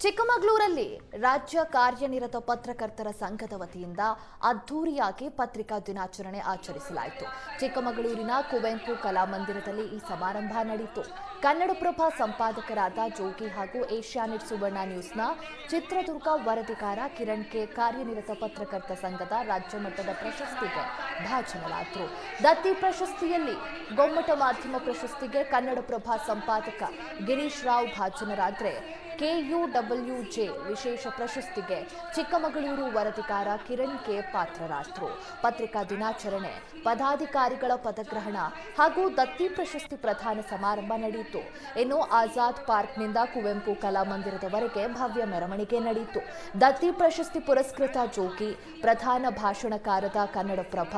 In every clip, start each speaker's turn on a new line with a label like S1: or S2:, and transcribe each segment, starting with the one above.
S1: ಚಿಕ್ಕಮಗಳೂರಲ್ಲಿ ರಾಜ್ಯ ಕಾರ್ಯನಿರತ ಪತ್ರಕರ್ತರ ಸಂಘದ ವತಿಯಿಂದ ಅದ್ದೂರಿಯಾಗಿ ಪತ್ರಿಕಾ ದಿನಾಚರಣೆ ಆಚರಿಸಲಾಯಿತು. ಚಿಕ್ಕಮಗಳೂರಿನ ಕುವೆಂಪು ಕಲಾಮಂದಿರದಲ್ಲಿ ಈ ಸಮಾರಂಭ ನಡೆಯಿತು. ಕನ್ನಡಪ್ರಭ ಸಂಪಾದಕರಾದ ಜೋಗಿ ಹಾಗೂ ಏಷ್ಯಾನೆಟ್ ಸುವರ್ಣ ನ್ಯೂಸ್ನ ಚಿತ್ರದುರ್ಗ ವರದಿಗಾರ ಕಿರಣ್ ಕೆ ಕಾರ್ಯನಿರತ ಪತ್ರಕರ್ತ ಸಂಘದ ರಾಜ್ಯ ಮಟ್ಟದ ಪ್ರಶಸ್ತಿಗೆ ಭಾಜನರಾದರು. ದತ್ತಿ ಪ್ರಶಸ್ತಿಯಲ್ಲಿ ಗೊಮ್ಮಟ ಮಾಧ್ಯಮ ಪ್ರಶಸ್ತಿಗೆ ಕನ್ನಡಪ್ರಭ ಸಂಪಾದಕ ಗಿರೀಶ್ ರಾವ್ ಭಾಜನರಾದರೆ KUWJ ವಿಶೇಷ ಪ್ರಶಸ್ತಿಗೆ ಚಿಕ್ಕಮಗಳೂರು ವರದಿಗಾರ ಕಿರಣ್ ಕೆ ಪಾತ್ರರಾದರು. ಪತ್ರಿಕಾ ದಿನಾಚರಣೆ, ಪದಾಧಿಕಾರಿಗಳ ಪದಗ್ರಹಣ ಹಾಗೂ ದತ್ತಿ ಪ್ರಶಸ್ತಿ ಪ್ರದಾನ ಸಮಾರಂಭ ನಡೆಯಿತು. ಇನ್ನು ಆಜಾದ್ ಪಾರ್ಕ್ನಿಂದ ಕುವೆಂಪು ಕಲಾಮಂದಿರದವರೆಗೆ ಭವ್ಯ ಮೆರವಣಿಗೆ ನಡೆಯಿತು. ದತ್ತಿ ಪ್ರಶಸ್ತಿ ಪುರಸ್ಕೃತ ಜೋಗಿ, ಪ್ರಧಾನ ಭಾಷಣಕಾರದ ಕನ್ನಡಪ್ರಭ,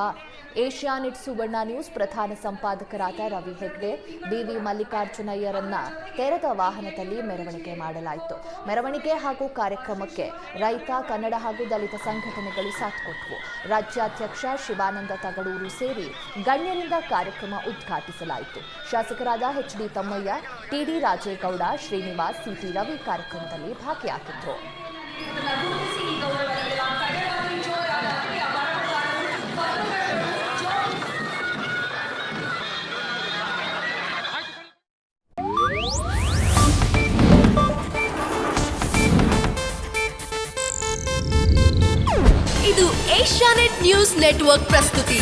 S1: ಏಷ್ಯಾನೆಟ್ ಸುವರ್ಣ ನ್ಯೂಸ್ ಪ್ರಧಾನ ಸಂಪಾದಕರಾದ ರವಿ ಹೆಗ್ಡೆ, BV ಮಲ್ಲಿಕಾರ್ಜುನಯ್ಯರನ್ನ ತೆರೆದ ವಾಹನದಲ್ಲಿ ಮೆರವಣಿಗೆ ಮಾಡಲಾಯಿತು. ಮೆರವಣಿಗೆ ಹಾಗೂ ಕಾರ್ಯಕ್ರಮಕ್ಕೆ ರೈತ, ಕನ್ನಡ ಹಾಗೂ ದಲಿತ ಸಂಘಟನೆಗಳು ಸಾಥ್ ಕೊಟ್ಟವು. ರಾಜ್ಯಾಧ್ಯಕ್ಷ ಶಿವಾನಂದ ತಗಡೂರು ಸೇರಿ ಗಣ್ಯರಿಂದ ಕಾರ್ಯಕ್ರಮ ಉದ್ಘಾಟಿಸಲಾಯಿತು. ಶಾಸಕರಾದ HD ತಮ್ಮಯ್ಯ, TD ರಾಜೇಗೌಡ, ಶ್ರೀನಿವಾಸ್, CT ರವಿ ಕಾರ್ಯಕ್ರಮದಲ್ಲಿ ಭಾಗಿಯಾಗಿದ್ದರು.
S2: ಇದು ಏಷ್ಯಾನೆಟ್ ನ್ಯೂಸ್ ನೆಟ್ವರ್ಕ್ ಪ್ರಸ್ತುತಿ.